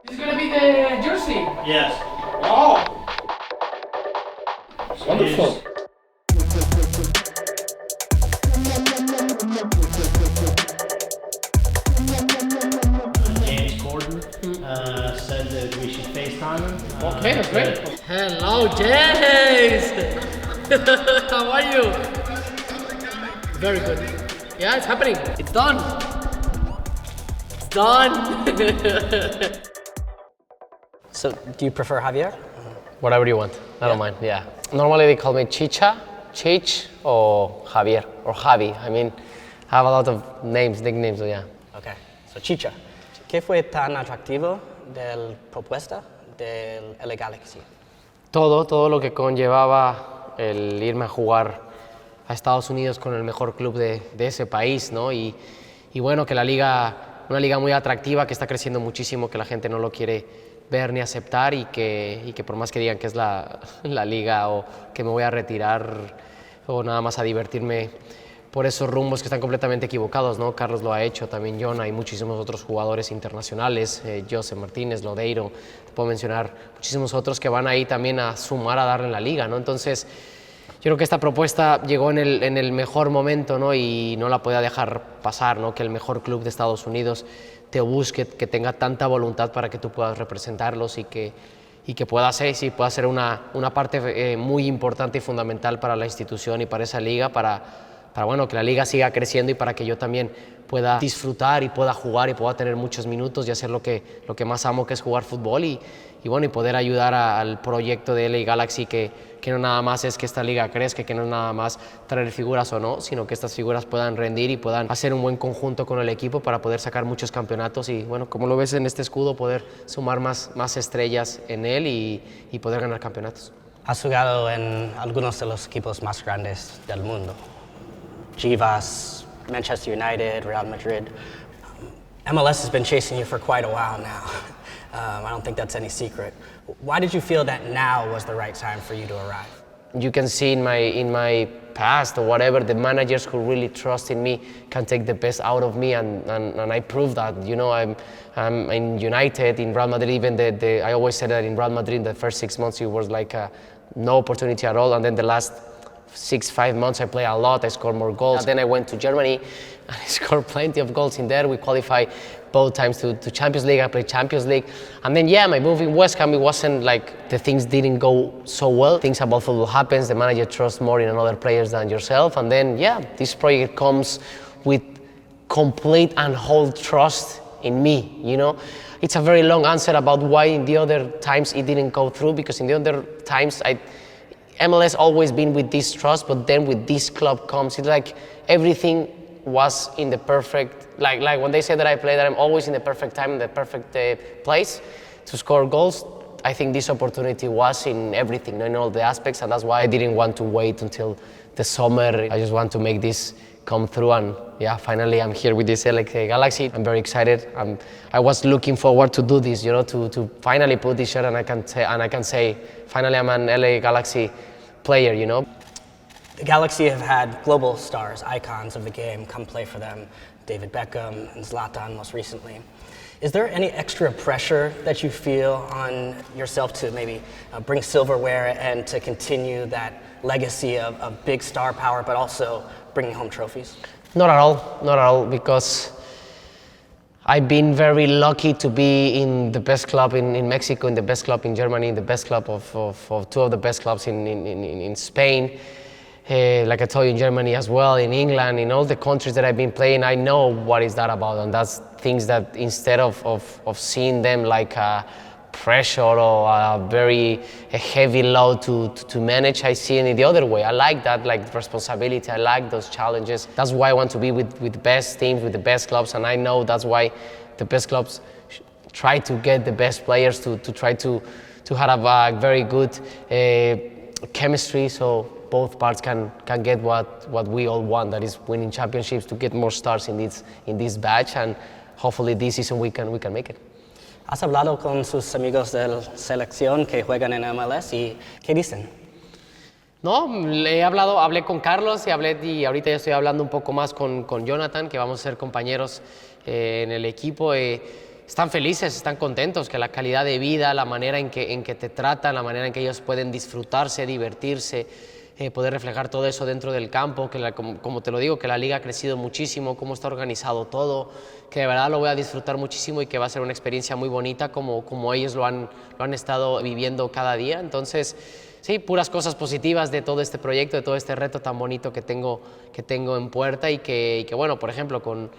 This is gonna be the jersey. Yes. Oh, wonderful. James Gordon said that we should FaceTime him. Okay, that's great. Hello, James! How are you? Very good. Yeah, it's happening. It's done. It's done. So, do you prefer Javier? Whatever you want. I don't mind. Yeah. Normally they call me Chicha, Chich, or Javier, or Javi. I mean, I have a lot of names, nicknames, so yeah. Okay, so Chicha. ¿Qué fue tan atractivo del propuesta del LA Galaxy? Todo lo que conllevaba el irme a jugar a Estados Unidos con el mejor club de ese país, ¿no? Y bueno, que la liga, una liga muy atractiva, que está creciendo muchísimo, que la gente no lo quiere ver ni aceptar y que por más que digan que es la liga o que me voy a retirar o nada más a divertirme por esos rumbos que están completamente equivocados, ¿no? Carlos lo ha hecho, también Jonah y muchísimos otros jugadores internacionales, José Martínez, Lodeiro, te puedo mencionar muchísimos otros que van ahí también a sumar a darle en la liga, ¿no? Entonces, yo creo que esta propuesta llegó en el mejor momento, ¿no? Y no la podía dejar pasar, ¿no? Que el mejor club de Estados Unidos te busque, que tenga tanta voluntad para que tú puedas representarlos y que pueda ser una parte muy importante y fundamental para la institución y para esa liga, para bueno, que la liga siga creciendo y para que yo también pueda disfrutar y pueda jugar y pueda tener muchos minutos y hacer lo que más amo, que es jugar fútbol y bueno, y poder ayudar al proyecto de LA Galaxy, que no nada más es que esta liga crezca, que no es nada más traer figuras o no, sino que estas figuras puedan rendir y puedan hacer un buen conjunto con el equipo para poder sacar muchos campeonatos y bueno, como lo ves en este escudo, poder sumar más estrellas en él y poder ganar campeonatos. Has jugado en algunos de los equipos más grandes del mundo. Chivas, Manchester United, Real Madrid. MLS has been chasing you for quite a while now. I don't think that's any secret. Why did you feel that now was the right time for you to arrive? You can see in my past or whatever, the managers who really trust in me can take the best out of me, and I proved that. You know, I'm in United, in Real Madrid. Even I always said that in Real Madrid, the first 6 months it was like no opportunity at all, and then the last 5 months I play a lot, I scored more goals. And then I went to Germany and I scored plenty of goals in there. We qualified both times to Champions League, I played Champions League. And then yeah, my move in West Ham, it wasn't like the things didn't go so well. Things about football happens, the manager trusts more in other players than yourself. And then yeah, this project comes with complete and whole trust in me, you know. It's a very long answer about why in the other times it didn't go through, because in the other times MLS always been with this trust, but then with this club comes, it's like everything was in the perfect, like when they say that I play, that I'm always in the perfect time, in the perfect place to score goals. I think this opportunity was in everything, in all the aspects, and that's why I didn't want to wait until the summer. I just want to make this come through, and yeah, finally I'm here with this LA Galaxy. I'm very excited. I was looking forward to do this, you know, to finally put this shirt, and I can say, finally I'm an LA Galaxy player, you know. The Galaxy have had global stars, icons of the game, come play for them. David Beckham and ZLATAN most recently. Is there any extra pressure that you feel on yourself to maybe bring silverware and to continue that legacy of big star power, but also bringing home trophies? Not at all, because I've been very lucky to be in the best club in Mexico, in the best club in Germany, in the best club of two of the best clubs in Spain. Like I told you, in Germany as well, in England, in all the countries that I've been playing, I know what is that about, and that's things that instead of seeing them like a pressure or a heavy load to manage, I see it the other way. I like that, like responsibility. I like those challenges. That's why I want to be with the best teams, with the best clubs, and I know that's why the best clubs try to get the best players to try to have a very good chemistry, so both parts can get what we all want, that is winning championships, to get more stars in this batch, and hopefully this season we can make it. ¿Has hablado con sus amigos de la selección que juegan en MLS y qué dicen? No, hablé con Carlos y ahorita ya estoy hablando un poco más con Jonathan, que vamos a ser compañeros en el equipo. están felices, están contentos, que la calidad de vida, la manera en que te tratan, la manera en que ellos pueden disfrutarse, divertirse, poder reflejar todo eso dentro del campo, que como te lo digo, que la liga ha crecido muchísimo, cómo está organizado todo, que de verdad lo voy a disfrutar muchísimo y que va a ser una experiencia muy bonita como ellos lo han estado viviendo cada día. Entonces, sí, puras cosas positivas de todo este proyecto, de todo este reto tan bonito que tengo en puerta y que bueno, por ejemplo, con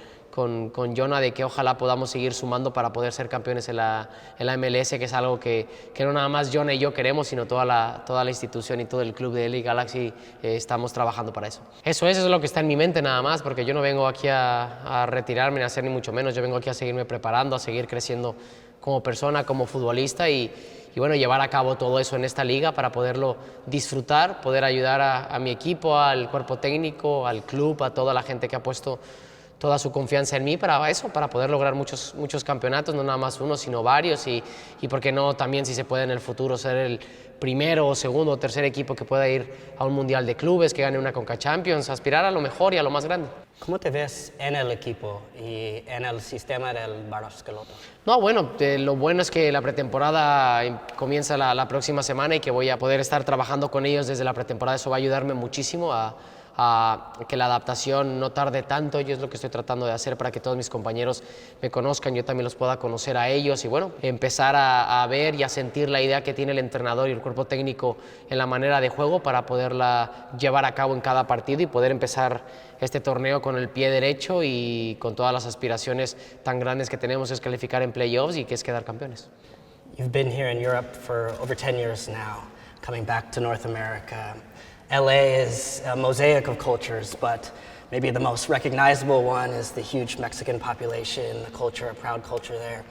Jonah, de que ojalá podamos seguir sumando para poder ser campeones en la MLS, que es algo que no nada más Jonah y yo queremos, sino toda la institución y todo el club de LA Galaxy estamos trabajando para eso. Eso es lo que está en mi mente nada más, porque yo no vengo aquí a retirarme ni a hacer ni mucho menos, yo vengo aquí a seguirme preparando, a seguir creciendo como persona, como futbolista y bueno, llevar a cabo todo eso en esta liga para poderlo disfrutar, poder ayudar a mi equipo, al cuerpo técnico, al club, a toda la gente que ha puesto toda su confianza en mí para eso, para poder lograr muchos campeonatos, no nada más uno, sino varios y por qué no también, si se puede en el futuro, ser el primero o segundo o tercer equipo que pueda ir a un mundial de clubes, que gane una Conca Champions, aspirar a lo mejor y a lo más grande. ¿Cómo te ves en el equipo y en el sistema del Barcelona? No, bueno, lo bueno es que la pretemporada comienza la próxima semana y que voy a poder estar trabajando con ellos desde la pretemporada. Eso va a ayudarme muchísimo a que la adaptación no tarde tanto, y es lo que estoy tratando de hacer para que todos mis compañeros me conozcan, yo también los pueda conocer a ellos y bueno, empezar a ver y a sentir la idea que tiene el entrenador y el cuerpo técnico en la manera de juego para poderla llevar a cabo en cada partido y poder empezar este torneo con el pie derecho y con todas las aspiraciones tan grandes que tenemos, es calificar en playoffs y que es quedar campeones. You've been here in Europe for over 10 years now, coming back to North America. LA is a mosaic of cultures, but maybe the most recognizable one is the huge Mexican population, the culture, a proud culture there.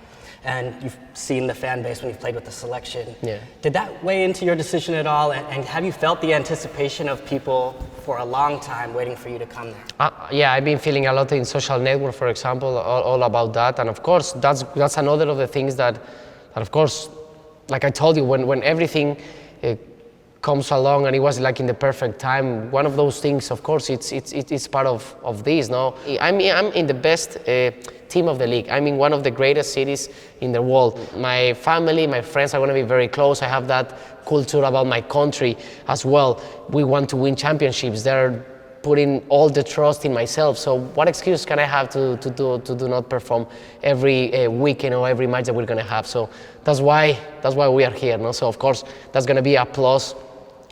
And you've seen the fan base when you've played with the selection. Yeah. Did that weigh into your decision at all? And have you felt the anticipation of people for a long time waiting for you to come there? Yeah, I've been feeling a lot in social network, for example, all about that. And of course, that's another of the things that of course, like I told you, when everything comes along and it was like in the perfect time, one of those things, of course, it's part of this, no? I'm in the best team of the league. I'm in one of the greatest cities in the world. My family, my friends are going to be very close. I have that culture about my country as well. We want to win championships. They're putting all the trust in myself. So what excuse can I have to do not perform every weekend or every match that we're going to have? So that's why we are here, no? So of course that's going to be a plus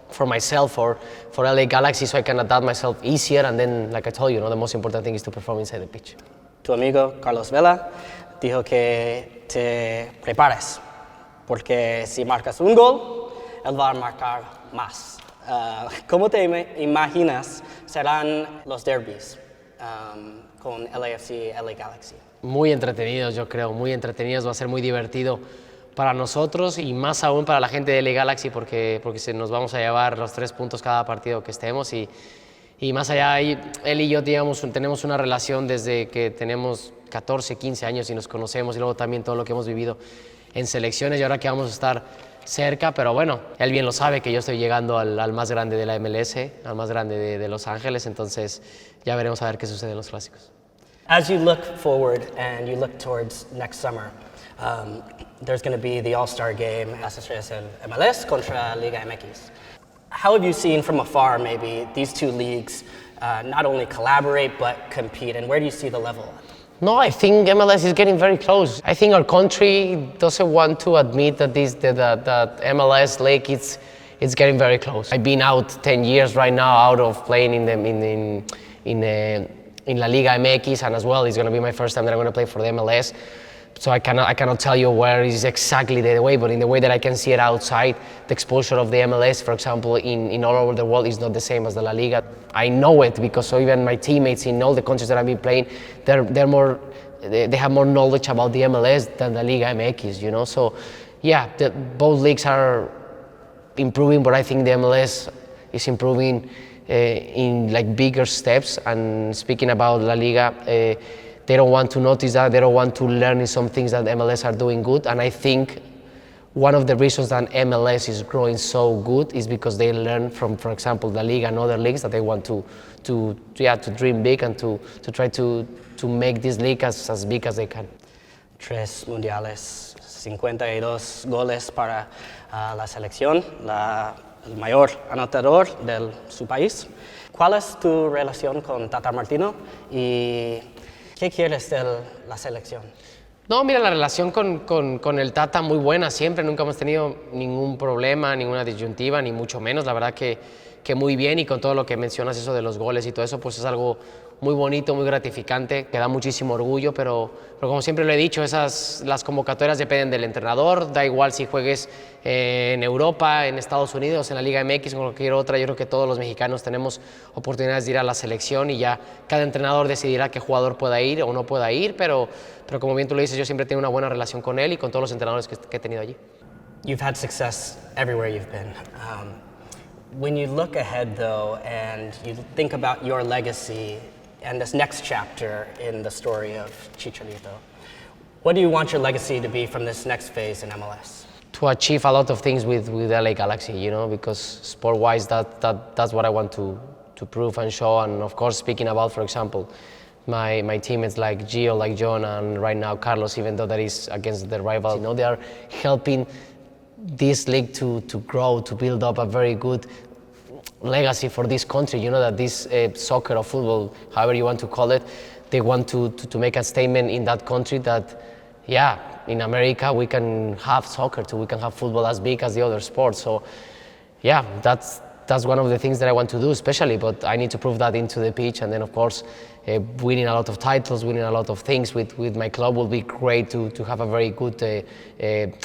for myself, for LA Galaxy, so I can adapt myself easier. And then, like I told you, the most important thing is to perform inside the pitch. Tu amigo Carlos Vela dijo que te prepares, porque si marcas un gol, él va a marcar más. ¿Cómo te imaginas serán los derbis con LAFC y LA Galaxy? Muy entretenidos, yo creo, muy entretenidos. Va a ser muy divertido para nosotros y más aún para la gente de LA Galaxy porque nos vamos a llevar los 3 puntos cada partido que estemos y más allá, él y yo tenemos una relación desde que tenemos 14, 15 años y nos conocemos y luego también todo lo que hemos vivido en selecciones y ahora que vamos a estar cerca, pero bueno, él bien lo sabe que yo estoy llegando al más grande de la MLS, al más grande de Los Ángeles, entonces ya veremos a ver qué sucede en los clásicos. As you look forward and you look towards next summer, there's going to be the All-Star game, las estrellas del MLS contra Liga MX. How have you seen from afar maybe these two leagues not only collaborate but compete, and where do you see the level? No, I think MLS is getting very close. I think our country doesn't want to admit that that MLS league it's getting very close. I've been out 10 years right now out of playing in La Liga MX, and as well it's going to be my first time that I'm going to play for the MLS. So I cannot tell you where is exactly the way, but in the way that I can see it outside, the exposure of the MLS, for example, in all over the world is not the same as the La Liga. I know it because so even my teammates in all the countries that I've been playing, they have more knowledge about the MLS than the Liga MX, So yeah, both leagues are improving, but I think the MLS is improving in like bigger steps. And speaking about La Liga, they don't want to notice that, they don't want to learn in some things that MLS are doing good, and I think one of the reasons that MLS is growing so good is because they learn from, for example, the league and other leagues that they want to dream big and to try to make this league as big as they can. 3 mundiales, 52 goles para la selección, el mayor anotador de su país. ¿Cuál es tu relación con Tata Martino y qué quieres de la selección? No, mira, la relación con el Tata muy buena siempre, nunca hemos tenido ningún problema, ninguna disyuntiva, ni mucho menos, la verdad que muy bien, y con todo lo que mencionas, eso de los goles y todo eso, pues es algo muy bonito, muy gratificante, que da muchísimo orgullo, pero como siempre lo he dicho, las convocatorias dependen del entrenador, da igual si juegues en Europa, en Estados Unidos, en la Liga MX o cualquier otra. Yo creo que todos los mexicanos tenemos oportunidades de ir a la selección y ya cada entrenador decidirá qué jugador pueda ir o no pueda ir, pero como bien tú lo dices, yo siempre tengo una buena relación con él y con todos los entrenadores que he tenido allí. You've had success everywhere you've been. When you look ahead, though, and you think about your legacy and this next chapter in the story of Chicharito, what do you want your legacy to be from this next phase in MLS? To achieve a lot of things with LA Galaxy, you know, because sport-wise, that's what I want to prove and show. And of course, speaking about, for example, my teammates like Gio, like John, and right now Carlos, even though that is against the rivals, you know, they are helping this league to grow, to build up a very good legacy for this country. You know, that this soccer or football, however you want to call it, they want to make a statement in that country that, yeah, in America we can have soccer too, we can have football as big as the other sports. So, yeah, that's one of the things that I want to do, especially, but I need to prove that into the pitch, and then of course winning a lot of titles, winning a lot of things with my club will be great to have a very good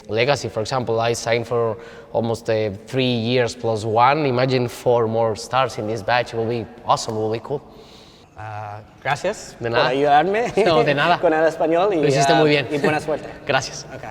legacy. For example, I signed for almost 3 years plus 1. Imagine 4 more stars in this batch. It will be awesome, it will be cool. Gracias De por nada. ayudarme No, de nada. con el español y, Lo hiciste muy bien. y buena suerte. Gracias. Okay.